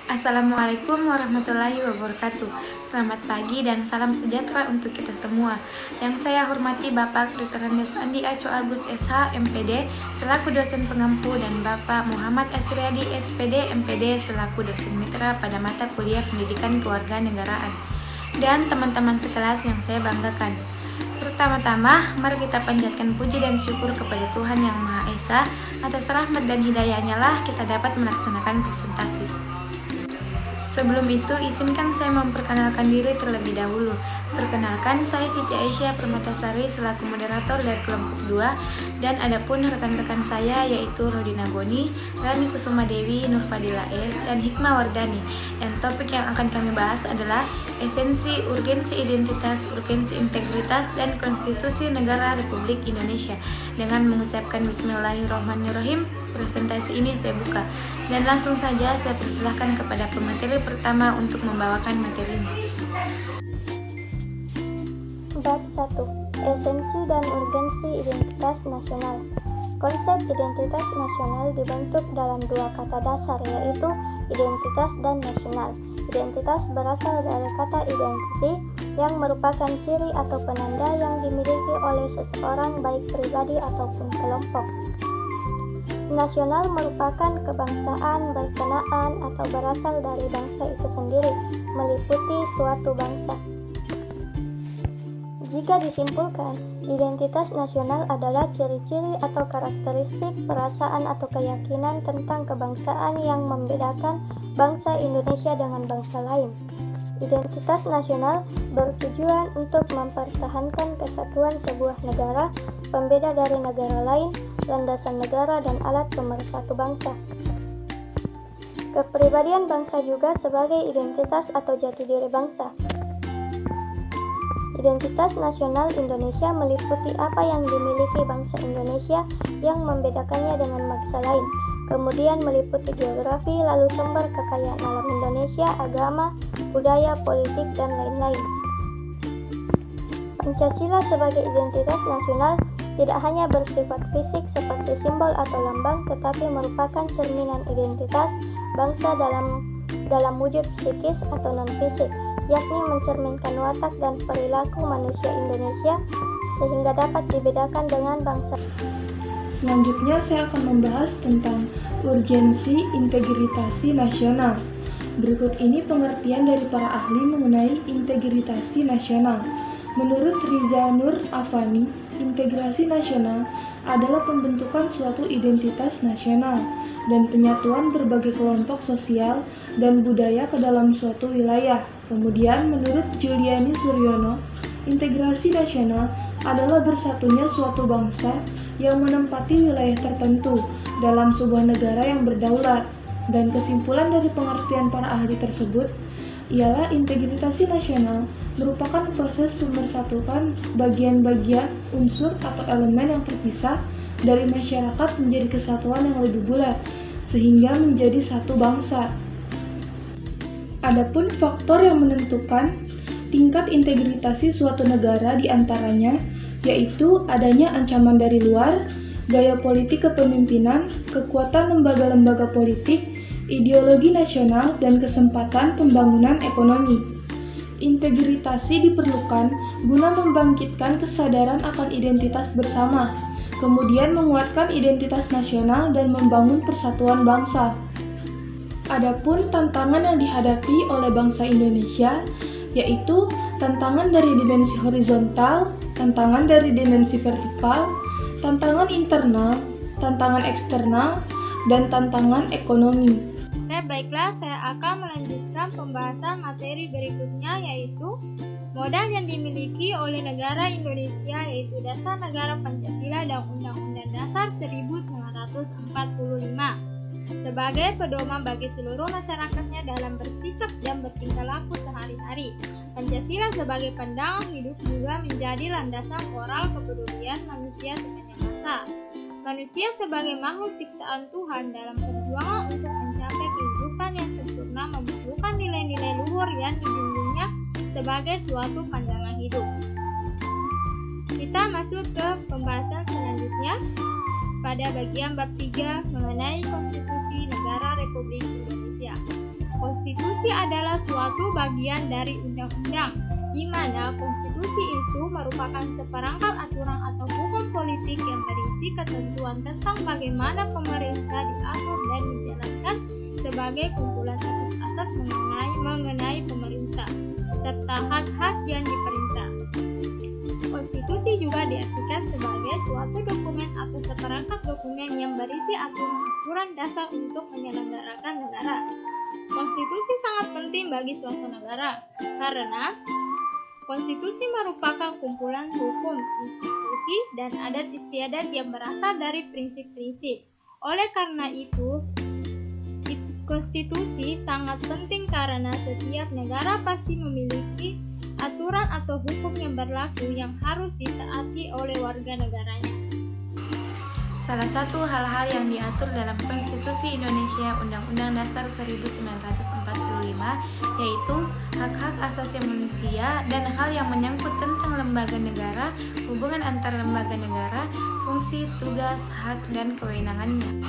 Assalamualaikum warahmatullahi wabarakatuh. Selamat pagi dan salam sejahtera untuk kita semua. Yang saya hormati Bapak Dr. Andes Andi Aco Agus SH MPD selaku dosen pengampu dan Bapak Muhammad Asriadi SPD MPD selaku dosen mitra pada mata kuliah Pendidikan Kewarganegaraan. Dan teman-teman sekelas yang saya banggakan. Pertama-tama, mari kita panjatkan puji dan syukur kepada Tuhan Yang Maha Esa. Atas rahmat dan hidayahnya lah kita dapat melaksanakan presentasi. Sebelum itu, izinkan saya memperkenalkan diri terlebih dahulu. Perkenalkan, saya Siti Aisyah Permatasari selaku moderator dari kelompok 2, dan adapun rekan-rekan saya yaitu Rodina Goni, Rani Kusuma Dewi, Nurfadila S, dan Hikmah Wardani. Dan topik yang akan kami bahas adalah esensi, urgensi identitas, urgensi integritas, dan konstitusi negara Republik Indonesia. Dengan mengucapkan Bismillahirrahmanirrahim, presentasi ini saya buka. Dan langsung saja saya persilahkan kepada pemateri pertama untuk membawakan materinya. Bab 1. Esensi dan urgensi identitas nasional. Konsep identitas nasional dibentuk dalam dua kata dasar, yaitu identitas dan nasional. Identitas berasal dari kata identity yang merupakan ciri atau penanda yang dimiliki oleh seseorang baik pribadi ataupun kelompok. Nasional merupakan kebangsaan, berkenaan, atau berasal dari bangsa itu sendiri, meliputi suatu bangsa. Jika disimpulkan, identitas nasional adalah ciri-ciri atau karakteristik perasaan atau keyakinan tentang kebangsaan yang membedakan bangsa Indonesia dengan bangsa lain. Identitas nasional bertujuan untuk mempertahankan kesatuan sebuah negara, pembeda dari negara lain, landasan negara, dan alat pemersatu bangsa. Kepribadian bangsa juga sebagai identitas atau jati diri bangsa. Identitas nasional Indonesia meliputi apa yang dimiliki bangsa Indonesia yang membedakannya dengan bangsa lain. Kemudian meliputi geografi, lalu sumber kekayaan alam Indonesia, agama, budaya, politik, dan lain-lain. Pancasila sebagai identitas nasional tidak hanya bersifat fisik seperti simbol atau lambang, tetapi merupakan cerminan identitas bangsa dalam wujud psikis atau non-fisik, yakni mencerminkan watak dan perilaku manusia Indonesia sehingga dapat dibedakan dengan bangsa. Selanjutnya saya akan membahas tentang urgensi integritasi nasional. Berikut ini pengertian dari para ahli mengenai integritasi nasional. Menurut Riza Nur Afani, integrasi nasional adalah pembentukan suatu identitas nasional dan penyatuan berbagai kelompok sosial dan budaya ke dalam suatu wilayah. Kemudian menurut Juliani Suryono, integrasi nasional adalah bersatunya suatu bangsa yang menempati wilayah tertentu dalam sebuah negara yang berdaulat. Dan kesimpulan dari pengertian para ahli tersebut ialah integritasi nasional merupakan proses pemersatuan bagian-bagian unsur atau elemen yang terpisah dari masyarakat menjadi kesatuan yang lebih bulat sehingga menjadi satu bangsa. Adapun faktor yang menentukan tingkat integritasi suatu negara diantaranya yaitu adanya ancaman dari luar, gaya politik kepemimpinan, kekuatan lembaga-lembaga politik, ideologi nasional, dan kesempatan pembangunan ekonomi. Integritasi diperlukan guna membangkitkan kesadaran akan identitas bersama, kemudian menguatkan identitas nasional dan membangun persatuan bangsa. Adapun tantangan yang dihadapi oleh bangsa Indonesia yaitu tantangan dari dimensi horizontal, tantangan dari dimensi vertikal, tantangan internal, tantangan eksternal, dan tantangan ekonomi. Baiklah, saya akan melanjutkan pembahasan materi berikutnya, yaitu modal yang dimiliki oleh negara Indonesia, yaitu Dasar Negara Pancasila dan Undang-Undang Dasar 1945 sebagai pedoman bagi seluruh masyarakatnya dalam bersikap dan bertingkah laku sehari-hari. Pancasila sebagai pandangan hidup juga menjadi landasan moral kepedulian manusia sepanjang masa. Manusia sebagai makhluk ciptaan Tuhan dalam perjuangan untuk mencapai kehidupan yang sempurna memerlukan nilai-nilai luhur yang dijunjungnya sebagai suatu pandangan hidup. Kita masuk ke pembahasan selanjutnya pada bagian bab 3 mengenai konstitusi negara Republik Indonesia. Konstitusi adalah suatu bagian dari undang-undang, di mana konstitusi itu merupakan seperangkat aturan atau hukum politik yang berisi ketentuan tentang bagaimana pemerintah diatur dan dijalankan sebagai kumpulan asas-asas mengenai pemerintah, serta hak-hak yang diperintah. Konstitusi juga diartikan sebagai suatu dokumen atau seperangkat dokumen yang berisi aturan-aturan dasar untuk menyelenggarakan negara. Konstitusi sangat penting bagi suatu negara, karena konstitusi merupakan kumpulan hukum, institusi, dan adat istiadat yang berasal dari prinsip-prinsip. Oleh karena itu, konstitusi sangat penting karena setiap negara pasti memiliki aturan atau hukum yang berlaku yang harus ditaati oleh warga negaranya. Salah satu hal-hal yang diatur dalam Konstitusi Indonesia Undang-Undang Dasar 1945 yaitu hak-hak asasi manusia dan hal yang menyangkut tentang lembaga negara, hubungan antar lembaga negara, fungsi, tugas, hak, dan kewenangannya.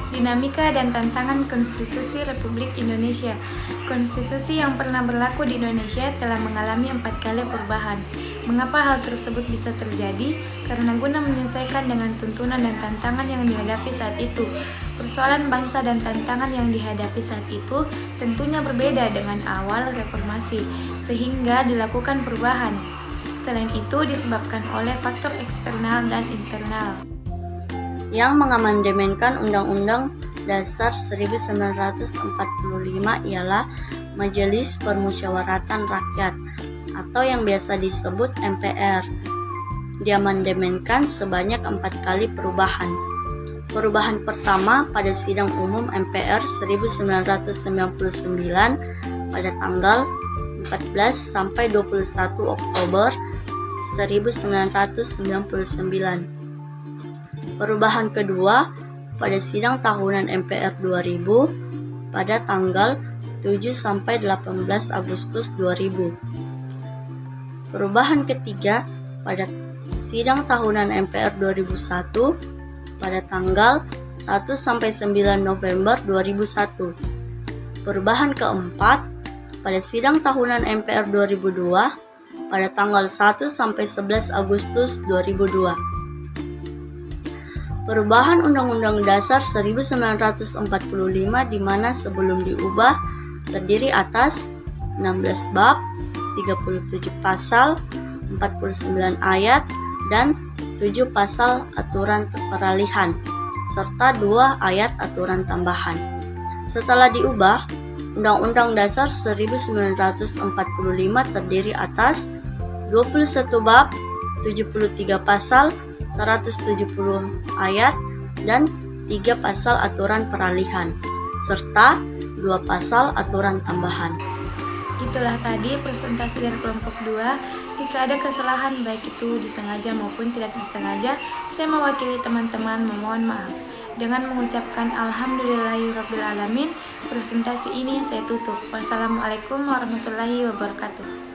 Dinamika dan tantangan Konstitusi Republik Indonesia. Konstitusi yang pernah berlaku di Indonesia telah mengalami 4 kali perubahan. Mengapa hal tersebut bisa terjadi? Karena guna menyesuaikan dengan tuntunan dan tantangan yang dihadapi saat itu. Persoalan bangsa dan tantangan yang dihadapi saat itu tentunya berbeda dengan awal reformasi, sehingga dilakukan perubahan. Selain itu disebabkan oleh faktor eksternal dan internal. Yang mengamandemenkan Undang-Undang Dasar 1945 ialah Majelis Permusyawaratan Rakyat atau yang biasa disebut MPR. Diamandemenkan sebanyak 4 kali perubahan. Perubahan pertama pada sidang umum MPR 1999 pada tanggal 14 sampai 21 Oktober 1999. Perubahan kedua pada sidang tahunan MPR 2000 pada tanggal 7 sampai 18 Agustus 2000. Perubahan ketiga pada sidang tahunan MPR 2001 pada tanggal 1 sampai 9 November 2001. Perubahan keempat pada sidang tahunan MPR 2002 pada tanggal 1 sampai 11 Agustus 2002. Perubahan Undang-Undang Dasar 1945 di mana sebelum diubah terdiri atas 16 bab, 37 pasal, 49 ayat, dan 7 pasal aturan peralihan, serta 2 ayat aturan tambahan. Setelah diubah, Undang-Undang Dasar 1945 terdiri atas 21 bab, 73 pasal, 170 ayat, dan 3 pasal aturan peralihan, serta 2 pasal aturan tambahan. Itulah tadi presentasi dari kelompok 2. Jika ada kesalahan baik itu disengaja maupun tidak disengaja, saya mewakili teman-teman memohon maaf. Dengan mengucapkan alhamdulillahirabbil alamin, presentasi ini saya tutup. Wassalamualaikum warahmatullahi wabarakatuh.